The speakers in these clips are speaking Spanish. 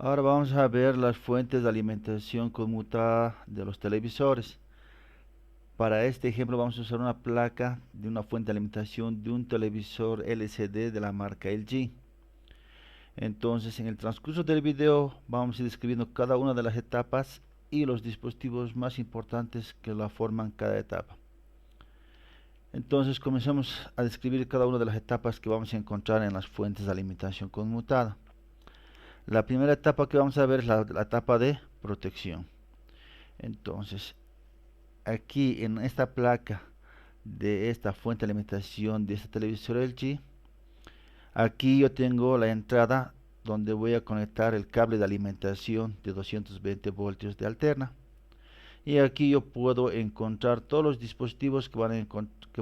Ahora vamos a ver las fuentes de alimentación conmutada de los televisores. Para este ejemplo vamos a usar una placa de una fuente de alimentación de un televisor LCD de la marca LG. Entonces, en el transcurso del video vamos a ir describiendo cada una de las etapas y los dispositivos más importantes que la forman cada etapa. Entonces, comencemos a describir cada una de las etapas que vamos a encontrar en las fuentes de alimentación conmutada. La primera etapa que vamos a ver es la etapa de protección. Entonces, aquí en esta placa de esta fuente de alimentación de este televisor LG, aquí yo tengo la entrada donde voy a conectar el cable de alimentación de 220 voltios de alterna. Y aquí yo puedo encontrar todos los dispositivos que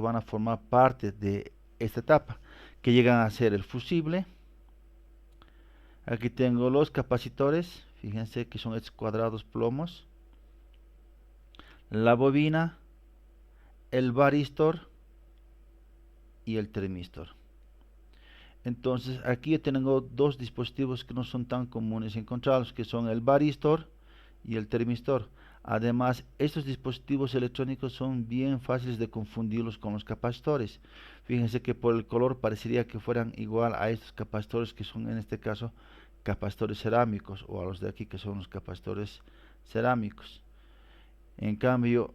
van a formar parte de esta etapa, que llegan a ser el fusible. Aquí tengo los capacitores, fíjense que son estos cuadrados plomos, la bobina, el varistor y el termistor. Entonces aquí yo tengo dos dispositivos que no son tan comunes encontrarlos, que son el varistor y el termistor. Además, estos dispositivos electrónicos son bien fáciles de confundirlos con los capacitores. Fíjense que por el color parecería que fueran igual a estos capacitores, que son en este caso capacitores cerámicos, o a los de aquí que son los capacitores cerámicos. En cambio,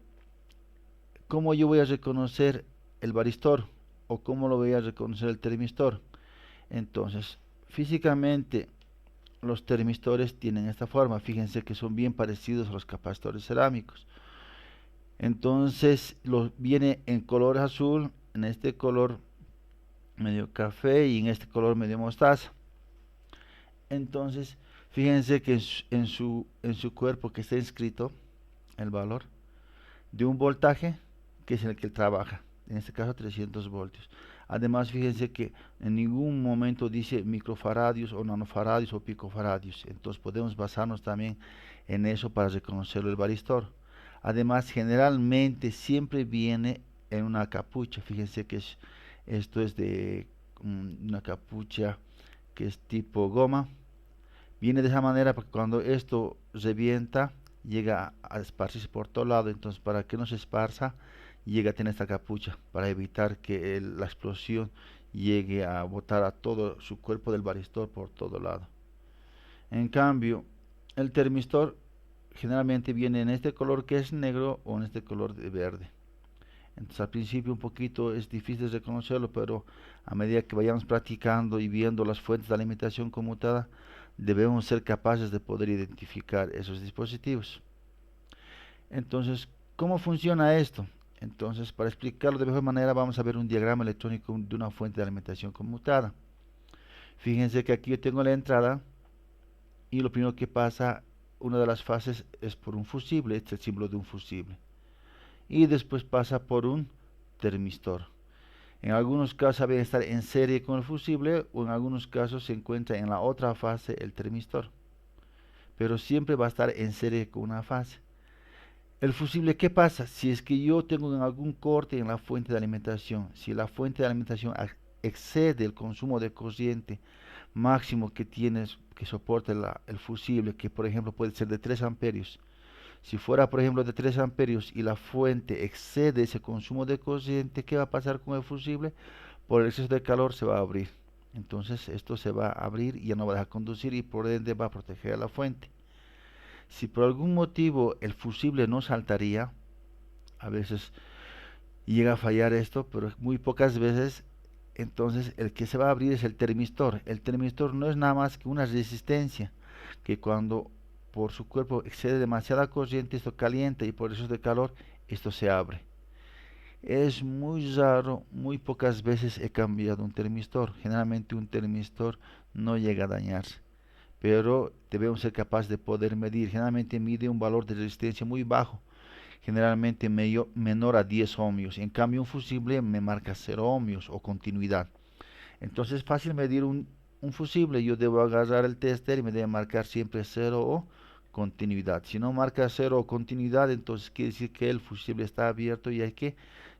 ¿cómo yo voy a reconocer el varistor o cómo lo voy a reconocer el termistor? Entonces, físicamente los termistores tienen esta forma. Fíjense que son bien parecidos a los capacitores cerámicos. Entonces, viene en color azul, en este color medio café y en este color medio mostaza. Entonces, fíjense que en su cuerpo que está inscrito el valor de un voltaje, que es el que trabaja, en este caso 300 voltios. Además, fíjense que en ningún momento dice microfaradios o nanofaradios o picofaradios, entonces podemos basarnos también en eso para reconocer el varistor. Además, generalmente siempre viene en una capucha. Fíjense que esto es de una capucha que es tipo goma. Viene de esa manera porque cuando esto revienta, llega a esparcirse por todo lado. Entonces, para que no se esparza, llega a tener esta capucha para evitar que la explosión llegue a botar a todo su cuerpo del varistor por todo lado. En cambio, el termistor generalmente viene en este color que es negro o en este color de verde. Entonces al principio un poquito es difícil reconocerlo, pero a medida que vayamos practicando y viendo las fuentes de alimentación conmutada, debemos ser capaces de poder identificar esos dispositivos. Entonces, ¿cómo funciona esto? Entonces, para explicarlo de mejor manera, vamos a ver un diagrama electrónico de una fuente de alimentación conmutada. Fíjense que aquí yo tengo la entrada y lo primero que pasa, una de las fases es por un fusible, este es el símbolo de un fusible. Y después pasa por un termistor. En algunos casos sabe estar en serie con el fusible o en algunos casos se encuentra en la otra fase el termistor. Pero siempre va a estar en serie con una fase. El fusible, ¿qué pasa? Si es que yo tengo algún corte en la fuente de alimentación, si la fuente de alimentación excede el consumo de corriente máximo que tienes, que soporta el fusible, que por ejemplo puede ser de 3 amperios. Si fuera por ejemplo de 3 amperios y la fuente excede ese consumo de corriente, ¿qué va a pasar con el fusible? Por el exceso de calor se va a abrir. Entonces esto se va a abrir y ya no va a dejar conducir y por ende va a proteger a la fuente. Si por algún motivo el fusible no saltaría, a veces llega a fallar esto, pero muy pocas veces, entonces el que se va a abrir es el termistor. El termistor no es nada más que una resistencia que cuando por su cuerpo excede demasiada corriente, esto calienta y por eso de calor, esto se abre. Es muy raro, muy pocas veces he cambiado un termistor. Generalmente un termistor no llega a dañarse, pero debemos ser capaces de poder medir. Generalmente mide un valor de resistencia muy bajo, generalmente menor a 10 ohmios. En cambio, un fusible me marca 0 ohmios o continuidad. Entonces es fácil medir un fusible. Yo debo agarrar el tester y me debe marcar siempre 0 o continuidad. Si no marca 0 o continuidad, entonces quiere decir que el fusible está abierto y hay que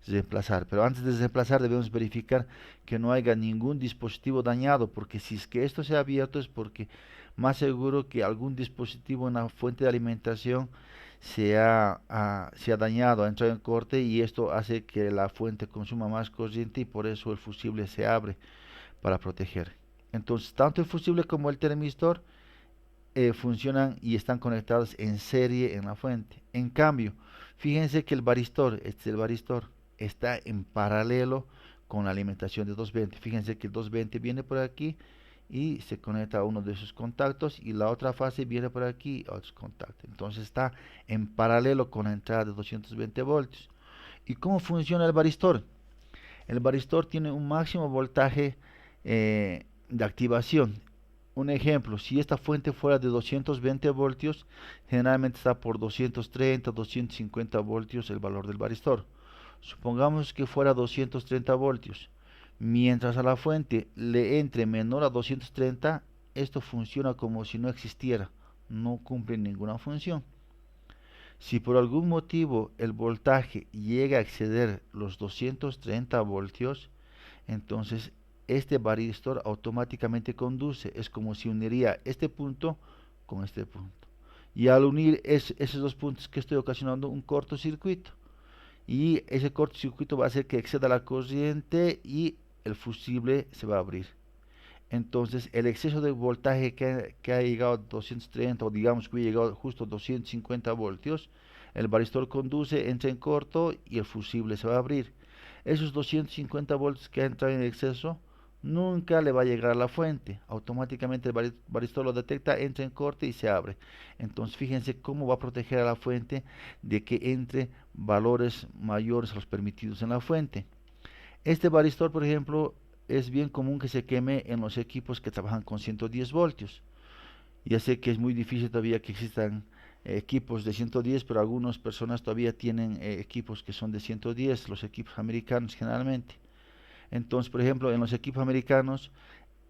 reemplazar. Pero antes de reemplazar debemos verificar que no haya ningún dispositivo dañado, porque si es que esto se ha abierto es porque más seguro que algún dispositivo en la fuente de alimentación se ha dañado, ha entrado en corte y esto hace que la fuente consuma más corriente y por eso el fusible se abre para proteger. Entonces, tanto el fusible como el termistor funcionan y están conectados en serie en la fuente. En cambio, fíjense que el varistor, este es el varistor, está en paralelo con la alimentación de 220. Fíjense que el 220 viene por aquí y se conecta a uno de sus contactos y la otra fase viene por aquí a otros contactos. Entonces está en paralelo con la entrada de 220 voltios. ¿Y cómo funciona el varistor? El varistor tiene un máximo voltaje de activación. Un ejemplo, si esta fuente fuera de 220 voltios, generalmente está por 230, 250 voltios el valor del varistor. Supongamos que fuera 230 voltios. Mientras a la fuente le entre menor a 230, esto funciona como si no existiera, no cumple ninguna función. Si por algún motivo el voltaje llega a exceder los 230 voltios, entonces este varistor automáticamente conduce, es como si uniría este punto con este punto. Y al unir esos dos puntos que estoy ocasionando un cortocircuito. Y ese cortocircuito va a hacer que exceda la corriente y el fusible se va a abrir. Entonces el exceso de voltaje que ha llegado a 230 o digamos que ha llegado justo a 250 voltios, el varistor conduce, entra en corto y el fusible se va a abrir. Esos 250 voltios que ha entrado en exceso nunca le va a llegar a la fuente. Automáticamente el varistor lo detecta, entra en corte y se abre. Entonces fíjense cómo va a proteger a la fuente de que entre valores mayores a los permitidos en la fuente. Este varistor, por ejemplo, es bien común que se queme en los equipos que trabajan con 110 voltios. Ya sé que es muy difícil todavía que existan equipos de 110, pero algunas personas todavía tienen equipos que son de 110, los equipos americanos generalmente. Entonces, por ejemplo, en los equipos americanos,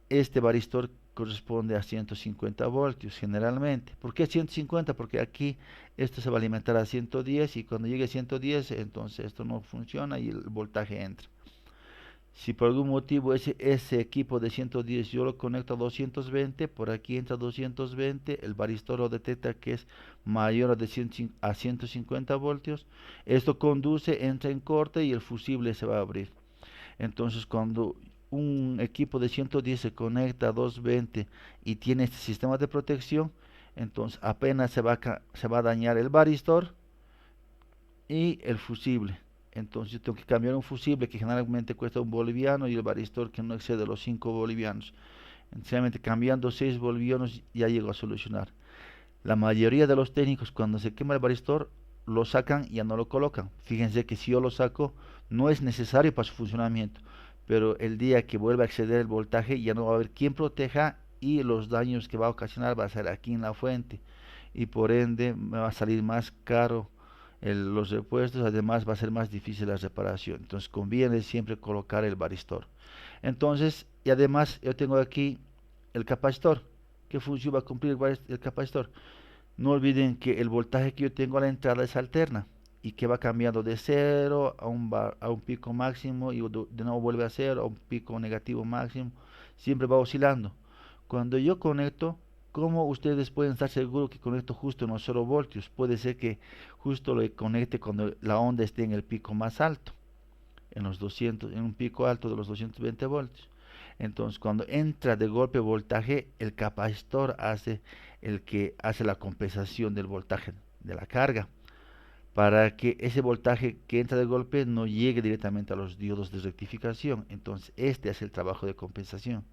este varistor corresponde a 150 voltios generalmente. ¿Por qué 150? Porque aquí esto se va a alimentar a 110 y cuando llegue a 110, entonces esto no funciona y el voltaje entra. Si por algún motivo ese equipo de 110 yo lo conecto a 220, por aquí entra 220, el varistor lo detecta que es mayor a 150 voltios, esto conduce, entra en corte y el fusible se va a abrir. Entonces cuando un equipo de 110 se conecta a 220 y tiene este sistema de protección, entonces apenas se va a dañar el varistor y el fusible. Entonces yo tengo que cambiar un fusible que generalmente cuesta un boliviano y el varistor que no excede los 5 bolivianos. Sencillamente cambiando 6 bolivianos ya llego a solucionar. La mayoría de los técnicos cuando se quema el varistor lo sacan y ya no lo colocan. Fíjense que si yo lo saco no es necesario para su funcionamiento, pero el día que vuelva a exceder el voltaje ya no va a haber quien proteja y los daños que va a ocasionar va a ser aquí en la fuente y por ende me va a salir más caro los repuestos, además va a ser más difícil la reparación. Entonces conviene siempre colocar el varistor. Entonces, y además yo tengo aquí el capacitor. ¿Qué función va a cumplir el capacitor? No olviden que el voltaje que yo tengo a la entrada es alterna y que va cambiando de cero a un pico máximo y de nuevo vuelve a cero a un pico negativo máximo. Siempre va oscilando. Cuando yo conecto, ¿cómo ustedes pueden estar seguros que conecto justo en los 0 voltios? Puede ser que justo lo conecte cuando la onda esté en el pico más alto, en los 200, en un pico alto de los 220 voltios. Entonces, cuando entra de golpe voltaje, el capacitor hace el que hace la compensación del voltaje de la carga para que ese voltaje que entra de golpe no llegue directamente a los diodos de rectificación. Entonces, este hace el trabajo de compensación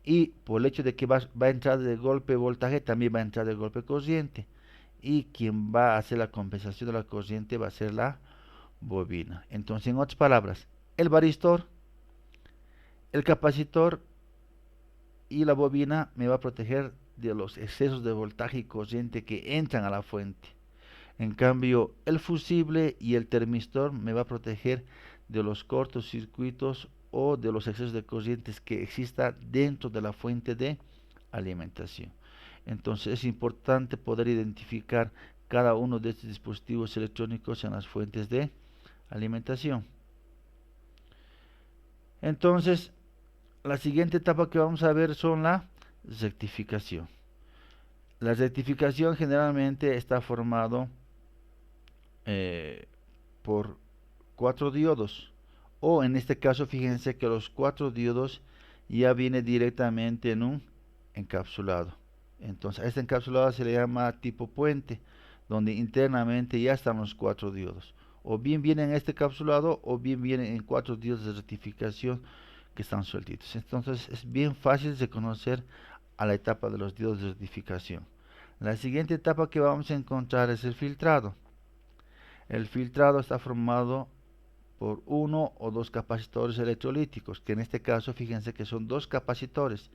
y por el hecho de que va a entrar de golpe voltaje, también va a entrar de golpe corriente. Y quien va a hacer la compensación de la corriente va a ser la bobina. Entonces, en otras palabras, el varistor, el capacitor y la bobina me va a proteger de los excesos de voltaje y corriente que entran a la fuente. En cambio, el fusible y el termistor me va a proteger de los cortocircuitos o de los excesos de corrientes que exista dentro de la fuente de alimentación. Entonces es importante poder identificar cada uno de estos dispositivos electrónicos en las fuentes de alimentación. Entonces, la siguiente etapa que vamos a ver son la rectificación. La rectificación generalmente está formado por 4 diodos, o en este caso fíjense que los 4 diodos ya viene directamente en un encapsulado. Entonces a este encapsulado se le llama tipo puente, donde internamente ya están los 4 diodos. O bien viene en este encapsulado o bien viene en 4 diodos de rectificación que están sueltitos. Entonces es bien fácil de conocer a la etapa de los diodos de rectificación. La siguiente etapa que vamos a encontrar es el filtrado. El filtrado está formado por uno o dos capacitores electrolíticos, que en este caso fíjense que son dos capacitores.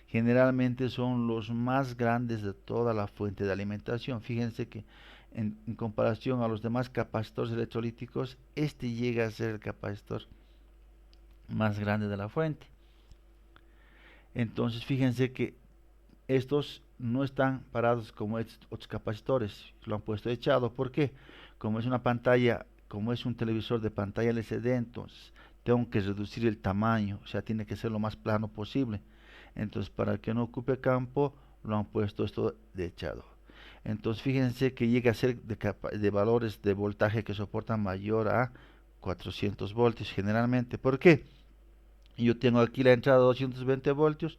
Generalmente son los más grandes de toda la fuente de alimentación. Fíjense que en comparación a los demás capacitores electrolíticos, este llega a ser el capacitor más grande de la fuente. Entonces fíjense que estos no están parados como estos otros capacitores, lo han puesto echado. ¿Por qué? Como es una pantalla, como es un televisor de pantalla LCD, entonces tengo que reducir el tamaño, o sea, tiene que ser lo más plano posible. Entonces, para que no ocupe campo, lo han puesto esto de echado. Entonces, fíjense que llega a ser de valores de voltaje que soportan mayor a 400 voltios generalmente. ¿Por qué? Yo tengo aquí la entrada de 220 voltios,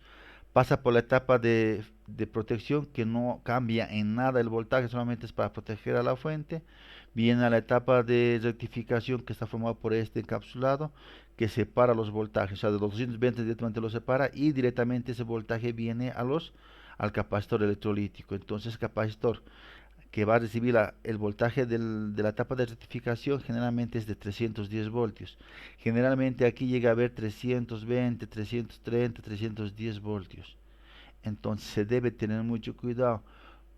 pasa por la etapa de protección que no cambia en nada el voltaje, solamente es para proteger a la fuente. Viene a la etapa de rectificación que está formada por este encapsulado que separa los voltajes, o sea, de los 220 directamente lo separa y directamente ese voltaje viene al capacitor electrolítico. Entonces, capacitor que va a recibir el voltaje de la etapa de rectificación generalmente es de 310 voltios. Generalmente aquí llega a haber 320, 330, 310 voltios. Entonces se debe tener mucho cuidado.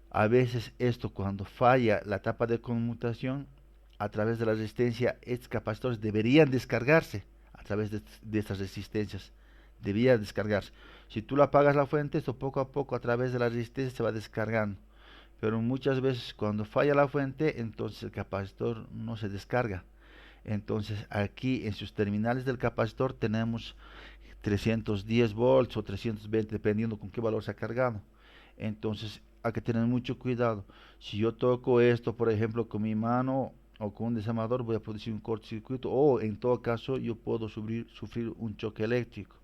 A veces esto cuando falla la etapa de conmutación a través de la resistencia, estos capacitores deberían descargarse a través de estas resistencias. Deberían descargarse. Si tú la apagas la fuente, esto poco a poco a través de la resistencia se va descargando. Pero muchas veces cuando falla la fuente, entonces el capacitor no se descarga. Entonces aquí en sus terminales del capacitor tenemos 310 volts o 320 dependiendo con qué valor se ha cargado. Entonces hay que tener mucho cuidado. Si yo toco esto, por ejemplo, con mi mano o con un desarmador, voy a producir un cortocircuito o en todo caso yo puedo sufrir un choque eléctrico.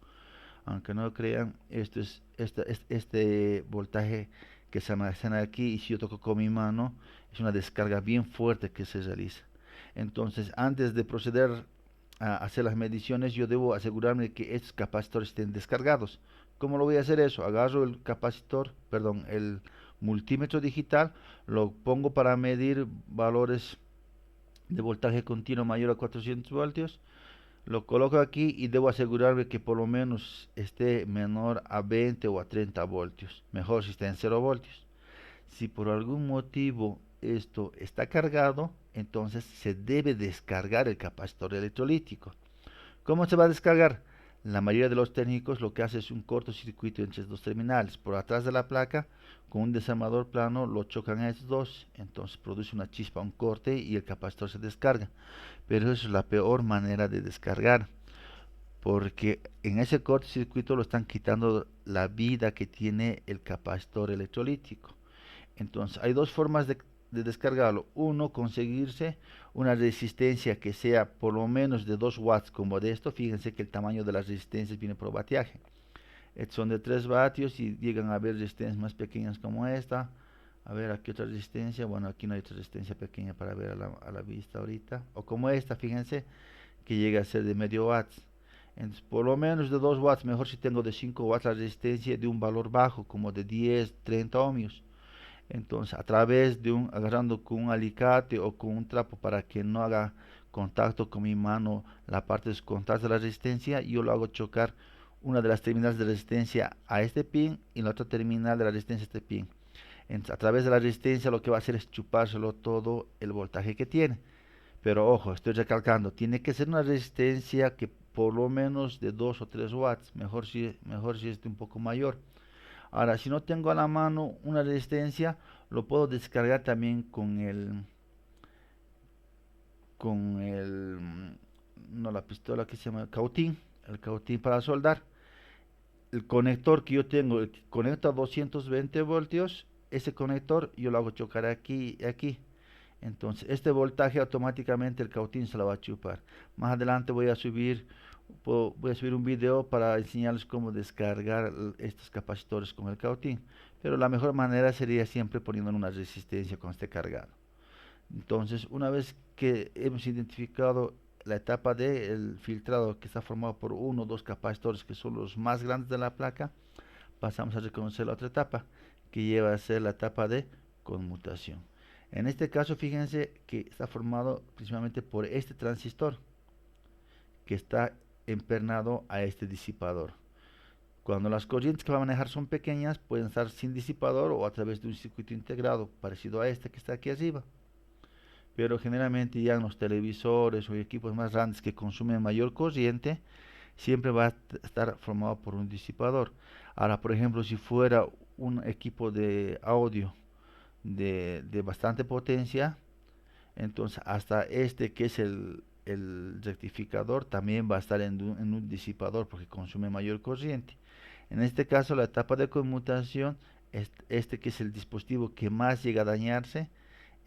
Aunque no lo crean, este voltaje que se almacena aquí y si yo toco con mi mano, es una descarga bien fuerte que se realiza. Entonces, antes de proceder a hacer las mediciones, yo debo asegurarme de que estos capacitores estén descargados. ¿Cómo lo voy a hacer eso? Agarro el capacitor, perdón, el multímetro digital, lo pongo para medir valores de voltaje continuo mayor a 400 voltios, lo coloco aquí y debo asegurarme que por lo menos esté menor a 20 o a 30 voltios. Mejor si está en 0 voltios. Si por algún motivo esto está cargado, entonces se debe descargar el capacitor electrolítico. ¿Cómo se va a descargar? La mayoría de los técnicos lo que hace es un cortocircuito entre dos terminales. Por atrás de la placa, con un desarmador plano, lo chocan a estos dos. Entonces produce una chispa, un corte y el capacitor se descarga. Pero eso es la peor manera de descargar, porque en ese cortocircuito lo están quitando la vida que tiene el capacitor electrolítico. Entonces hay dos formas de descargarlo. Uno, conseguirse una resistencia que sea por lo menos de 2 watts como de esto. Fíjense que el tamaño de las resistencias viene por vatiaje. Estos son de 3 vatios y llegan a haber resistencias más pequeñas como esta. A ver, aquí otra resistencia. Bueno, aquí no hay otra resistencia pequeña para ver a la vista ahorita. O como esta, fíjense, que llega a ser de medio watts. Entonces, por lo menos de 2 watts, mejor si tengo de 5 watts la resistencia de un valor bajo, como de 10, 30 ohmios. Entonces, a través de agarrando con un alicate o con un trapo para que no haga contacto con mi mano la parte de los contactos de la resistencia, yo lo hago chocar una de las terminales de resistencia a este pin y la otra terminal de la resistencia a este pin. Entonces, a través de la resistencia lo que va a hacer es chupárselo todo el voltaje que tiene. Pero ojo, estoy recalcando, tiene que ser una resistencia que por lo menos de 2 o 3 watts, mejor si es de un poco mayor. Ahora, si no tengo a la mano una resistencia, lo puedo descargar también no la pistola que se llama el cautín para soldar. El conector que yo tengo, el que conecta a 220 voltios, ese conector yo lo hago chocar aquí y aquí. Entonces este voltaje automáticamente el cautín se lo va a chupar. Más adelante voy a subir un video para enseñarles cómo descargar estos capacitores con el cautín. Pero la mejor manera sería siempre poniendo una resistencia cuando esté cargado. Entonces, una vez que hemos identificado la etapa del filtrado que está formado por uno o dos capacitores que son los más grandes de la placa, pasamos a reconocer la otra etapa que lleva a ser la etapa de conmutación. En este caso, fíjense que está formado principalmente por este transistor que está empernado a este disipador. Cuando las corrientes que va a manejar son pequeñas, pueden estar sin disipador o a través de un circuito integrado parecido a este que está aquí arriba. Pero generalmente ya en los televisores o equipos más grandes que consumen mayor corriente, siempre va a estar formado por un disipador. Ahora, por ejemplo, si fuera un equipo de audio de bastante potencia, entonces hasta este que es el rectificador también va a estar en un disipador porque consume mayor corriente. En este caso, la etapa de conmutación, este que es el dispositivo que más llega a dañarse,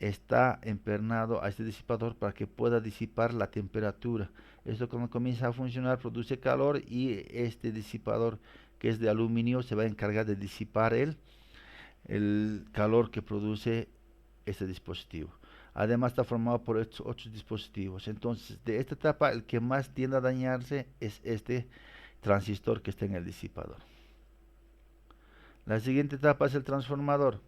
está empernado a este disipador para que pueda disipar la temperatura. Esto cuando comienza a funcionar produce calor y este disipador que es de aluminio se va a encargar de disipar el calor que produce este dispositivo. Además está formado por estos otros dispositivos. Entonces de esta etapa el que más tiende a dañarse es este transistor que está en el disipador. La siguiente etapa es el transformador.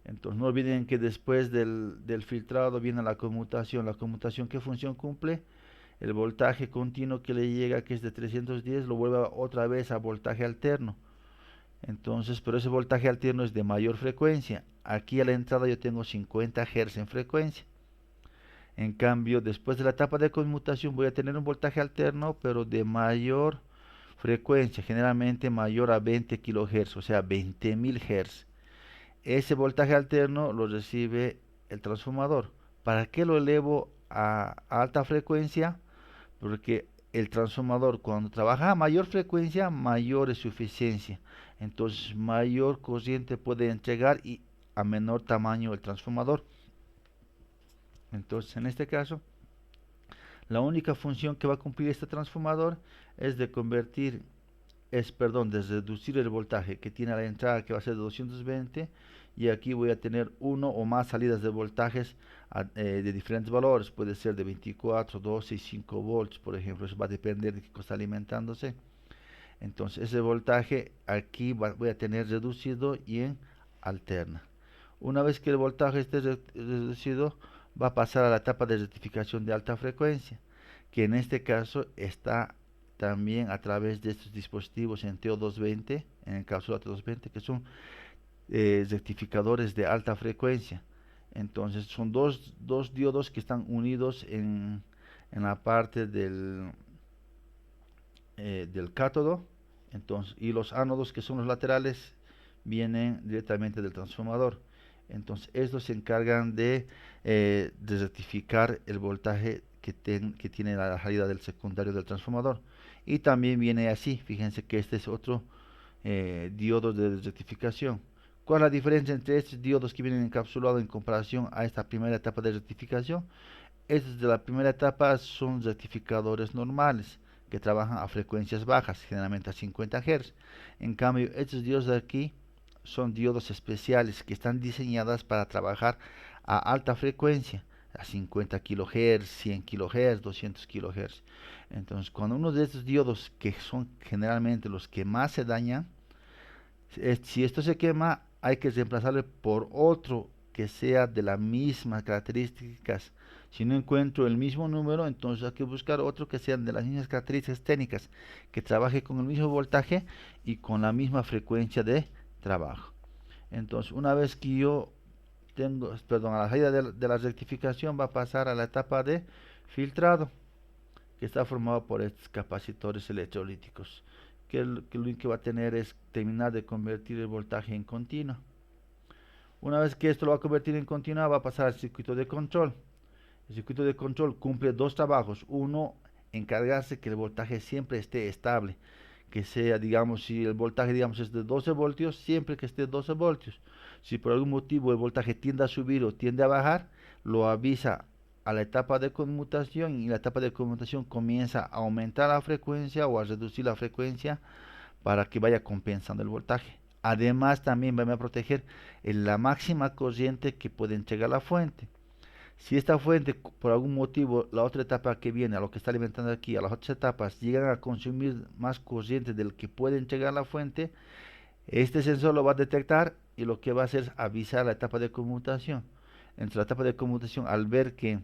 Entonces no olviden que después del filtrado viene la conmutación. La conmutación, ¿qué función cumple? El voltaje continuo que le llega, que es de 310, lo vuelve otra vez a voltaje alterno. Entonces, pero ese voltaje alterno es de mayor frecuencia. Aquí a la entrada yo tengo 50 Hz en frecuencia. En cambio, después de la etapa de conmutación voy a tener un voltaje alterno, pero de mayor frecuencia, generalmente mayor a 20 kHz, o sea, 20.000 Hz. Ese voltaje alterno lo recibe el transformador. ¿Para qué lo elevo a alta frecuencia? Porque el transformador cuando trabaja a mayor frecuencia, mayor es su eficiencia. Entonces mayor corriente puede entregar y a menor tamaño el transformador. Entonces en este caso, la única función que va a cumplir este transformador es de de reducir el voltaje que tiene a la entrada, que va a ser de 220, y aquí voy a tener uno o más salidas de voltajes de diferentes valores. Puede ser de 24, 12 y 5 volts, por ejemplo. Eso va a depender de qué está alimentándose. Entonces ese voltaje aquí voy a tener reducido y en alterna. Una vez que el voltaje esté reducido, va a pasar a la etapa de rectificación de alta frecuencia, que en este caso está también a través de estos dispositivos en TO220, en el cápsula TO220, que son rectificadores de alta frecuencia. Entonces son dos diodos que están unidos en la parte del cátodo. Entonces, y los ánodos, que son los laterales, vienen directamente del transformador. Entonces estos se encargan de rectificar el voltaje que tiene la salida del secundario del transformador. Y también viene así, fíjense que este es otro diodo de rectificación. ¿Cuál es la diferencia entre estos diodos que vienen encapsulados en comparación a esta primera etapa de rectificación? Estos de la primera etapa son rectificadores normales que trabajan a frecuencias bajas, generalmente a 50 Hz. En cambio, estos diodos de aquí son diodos especiales que están diseñadas para trabajar a alta frecuencia, a 50 kHz, 100 kHz, 200 kHz. Entonces, cuando uno de estos diodos, que son generalmente los que más se dañan, si esto se quema, hay que reemplazarlo por otro que sea de las mismas características. Si no encuentro el mismo número, entonces hay que buscar otro que sea de las mismas características técnicas, que trabaje con el mismo voltaje y con la misma frecuencia de trabajo. Entonces, una vez que yo tengo, perdón, a la salida de la rectificación, va a pasar a la etapa de filtrado, que está formado por estos capacitores electrolíticos, que lo único que va a tener es terminar de convertir el voltaje en continuo. Una vez que esto lo va a convertir en continuo, va a pasar al circuito de control. El circuito de control cumple dos trabajos. Uno, encargarse que el voltaje siempre esté estable, que sea, digamos, si el voltaje, digamos, es de 12 voltios, siempre que esté 12 voltios. Si por algún motivo el voltaje tiende a subir o tiende a bajar, lo avisa a la etapa de conmutación y la etapa de conmutación comienza a aumentar la frecuencia o a reducir la frecuencia para que vaya compensando el voltaje. Además, también va a proteger en la máxima corriente que puede entregar la fuente. Si esta fuente, por algún motivo, la otra etapa que viene, a lo que está alimentando aquí, a las otras etapas, llegan a consumir más corriente del que puede entregar la fuente, este sensor lo va a detectar y lo que va a hacer es avisar a la etapa de conmutación. Entre la etapa de conmutación, al ver que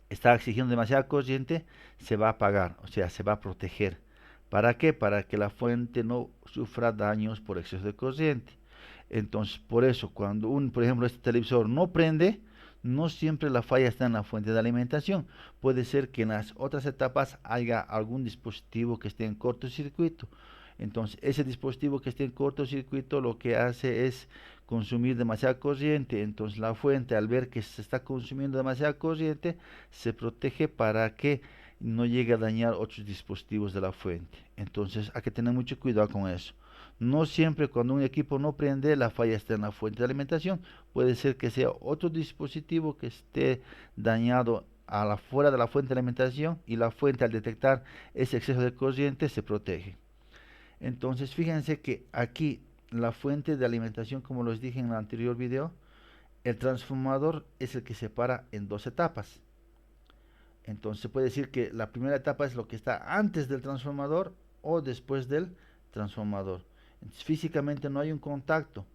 está exigiendo demasiada corriente, se va a apagar, o sea, se va a proteger. ¿Para qué? Para que la fuente no sufra daños por exceso de corriente. Entonces, por eso, cuando por ejemplo, este televisor no prende, no siempre la falla está en la fuente de alimentación. Puede ser que en las otras etapas haya algún dispositivo que esté en cortocircuito. Entonces, ese dispositivo que esté en cortocircuito lo que hace es consumir demasiada corriente. Entonces, la fuente, al ver que se está consumiendo demasiada corriente, se protege para que no llegue a dañar otros dispositivos de la fuente. Entonces, hay que tener mucho cuidado con eso. No siempre cuando un equipo no prende, la falla está en la fuente de alimentación. Puede ser que sea otro dispositivo que esté dañado fuera de la fuente de alimentación y la fuente al detectar ese exceso de corriente se protege. Entonces fíjense que aquí la fuente de alimentación, como les dije en el anterior video, el transformador es el que separa en dos etapas. Entonces se puede decir que la primera etapa es lo que está antes del transformador o después del transformador. Entonces, físicamente no hay un contacto.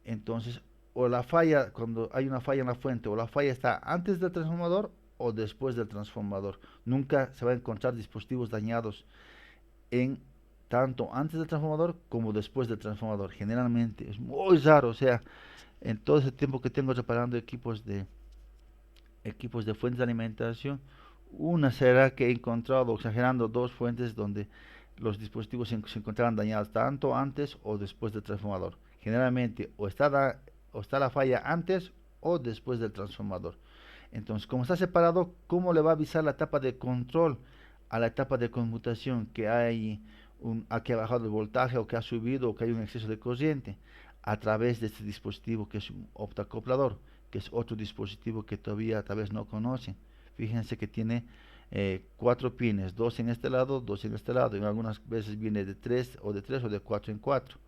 Entonces, o la falla, cuando hay una falla en la fuente, o la falla está antes del transformador o después del transformador. Nunca se va a encontrar dispositivos dañados en tanto antes del transformador como después del transformador. Generalmente es muy raro, o sea, en todo ese tiempo que tengo reparando equipos de fuentes de alimentación, una será que he encontrado, exagerando, dos fuentes donde los dispositivos se encontraban dañados tanto antes o después del transformador. Generalmente o está la falla antes o después del transformador. Entonces, como está separado, ¿cómo le va a avisar la etapa de control a la etapa de conmutación que que ha bajado el voltaje o que ha subido o que hay un exceso de corriente? A través de este dispositivo que es un optacoplador, que es otro dispositivo que todavía tal vez no conocen. Fíjense que tiene 4 pines, 2 en este lado, 2 en este lado, y algunas veces viene de 3 o de 4 en 4.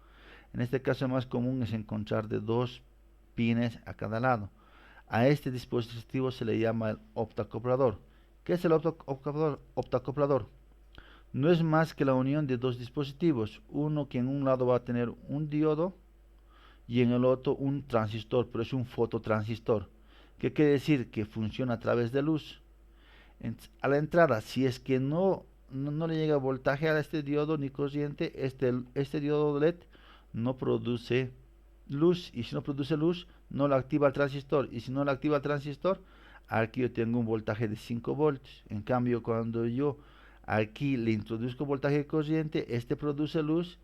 En este caso más común es encontrar de 2 pines a cada lado. A este dispositivo se le llama el optacoplador. ¿Qué es el optacoplador? No es más que la unión de dos dispositivos, uno que en un lado va a tener un diodo y en el otro un transistor, pero es un fototransistor. ¿Qué quiere decir? Que funciona a través de luz. A la entrada, si es que no le llega voltaje a este diodo ni corriente, este diodo LED no produce luz, y si no produce luz, no lo activa el transistor, y si no lo activa el transistor, aquí yo tengo un voltaje de 5 voltios. En cambio, cuando yo aquí le introduzco voltaje de corriente, este produce luz,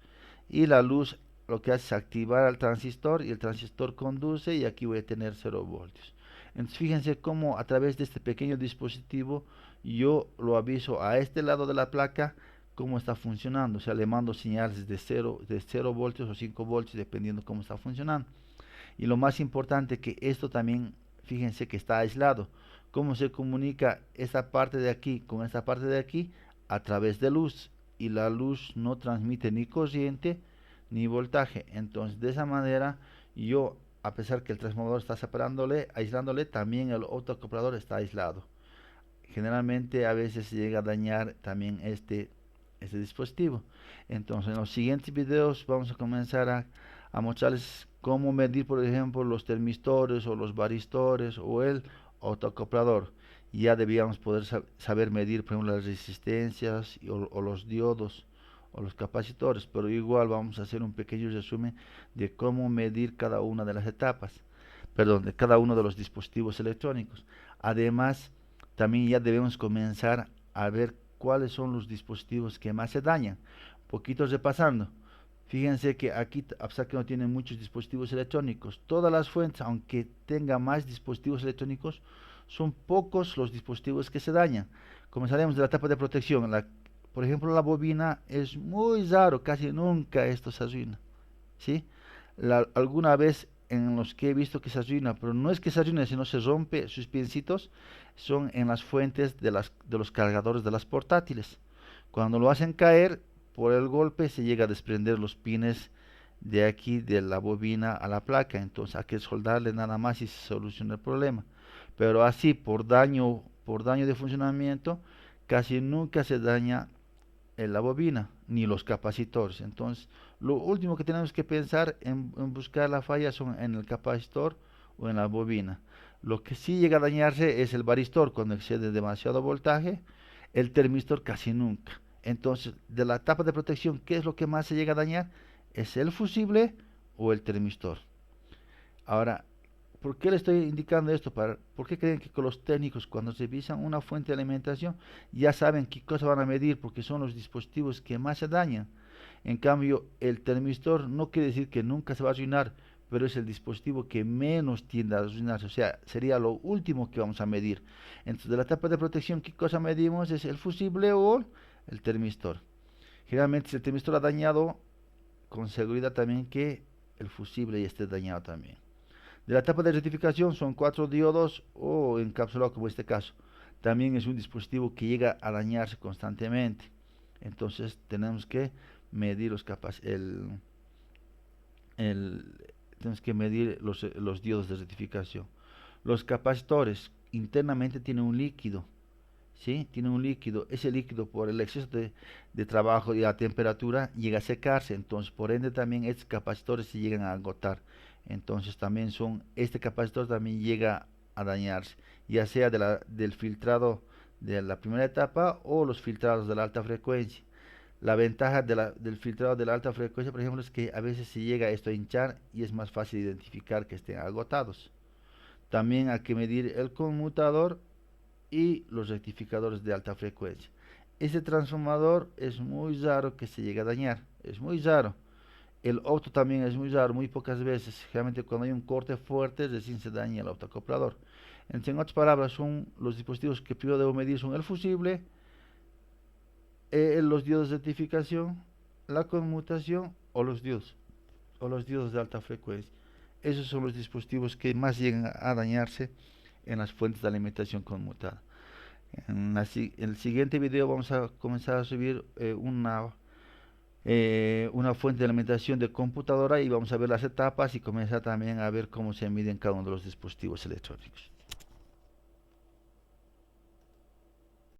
y la luz lo que hace es activar al transistor, y el transistor conduce, y aquí voy a tener 0 voltios. Entonces fíjense cómo a través de este pequeño dispositivo yo lo aviso a este lado de la placa cómo está funcionando. O sea, le mando señales de 0 voltios o 5 voltios dependiendo cómo está funcionando. Y lo más importante que esto también, fíjense que está aislado. ¿Cómo se comunica esta parte de aquí con esta parte de aquí? A través de luz. Y la luz no transmite ni corriente ni voltaje. Entonces de esa manera yo, a pesar que el transformador está aislándole, también el autoacoplador está aislado. Generalmente a veces se llega a dañar también este dispositivo. Entonces en los siguientes videos vamos a comenzar a mostrarles cómo medir, por ejemplo, los termistores o los varistores o el autoacoplador. Ya debíamos poder saber medir, por ejemplo, las resistencias o los diodos o los capacitores, pero igual vamos a hacer un pequeño resumen de cómo medir cada una de las etapas, perdón, de cada uno de los dispositivos electrónicos. Además, también ya debemos comenzar a ver cuáles son los dispositivos que más se dañan. Poquitos repasando. Fíjense que aquí, a pesar que no tienen muchos dispositivos electrónicos, todas las fuentes, aunque tengan más dispositivos electrónicos, son pocos los dispositivos que se dañan. Comenzaremos de la etapa de protección. Por ejemplo, la bobina es muy raro, casi nunca esto se arruina, ¿sí? alguna vez en los que he visto que se arruina, pero no es que se arruine, sino se rompe sus pincitos, son en las fuentes de los cargadores de las portátiles. Cuando lo hacen caer por el golpe se llega a desprender los pines de aquí de la bobina a la placa, entonces hay que soldarle nada más y se soluciona el problema. Pero así por daño de funcionamiento, casi nunca se daña la bobina ni los capacitores. Entonces, lo último que tenemos que pensar en buscar la falla son en el capacitor o en la bobina. Lo que sí llega a dañarse es el varistor cuando excede demasiado voltaje, el termistor casi nunca. Entonces, de la tapa de protección, ¿qué es lo que más se llega a dañar? ¿Es el fusible o el termistor? Ahora, ¿por qué le estoy indicando esto? ¿Por qué creen que con los técnicos cuando revisan una fuente de alimentación ya saben qué cosa van a medir porque son los dispositivos que más se dañan? En cambio, el termistor no quiere decir que nunca se va a arruinar, pero es el dispositivo que menos tiende a arruinarse, o sea, sería lo último que vamos a medir. Entonces, de la tapa de protección, ¿qué cosa medimos? ¿Es el fusible o el termistor? Generalmente, si el termistor ha dañado, con seguridad también que el fusible ya esté dañado también. De la tapa de rectificación son 4 diodos o encapsulado como este caso. También es un dispositivo que llega a dañarse constantemente. Entonces tenemos que medir el- tenemos que medir los diodos de rectificación. Los capacitores internamente tienen un líquido, ¿sí? Tiene un líquido. Ese líquido por el exceso de trabajo y la temperatura llega a secarse. Entonces, por ende, también estos capacitores se llegan a agotar. Entonces, también este capacitor también llega a dañarse, ya sea del filtrado de la primera etapa o los filtrados de la alta frecuencia. La ventaja del filtrado de la alta frecuencia, por ejemplo, es que a veces se llega esto a hinchar y es más fácil identificar que estén agotados. También hay que medir el conmutador y los rectificadores de alta frecuencia. Este transformador es muy raro que se llegue a dañar, es muy raro. El auto también es muy raro, muy pocas veces. Generalmente cuando hay un corte fuerte recién se daña el autoacoplador. Entonces, en otras palabras, son los dispositivos que primero debo medir son el fusible, los diodos de rectificación, la conmutación o los diodos de alta frecuencia. Esos son los dispositivos que más llegan a dañarse en las fuentes de alimentación conmutada. En el siguiente video vamos a comenzar a subir una fuente de alimentación de computadora y vamos a ver las etapas y comenzar también a ver cómo se miden cada uno de los dispositivos electrónicos.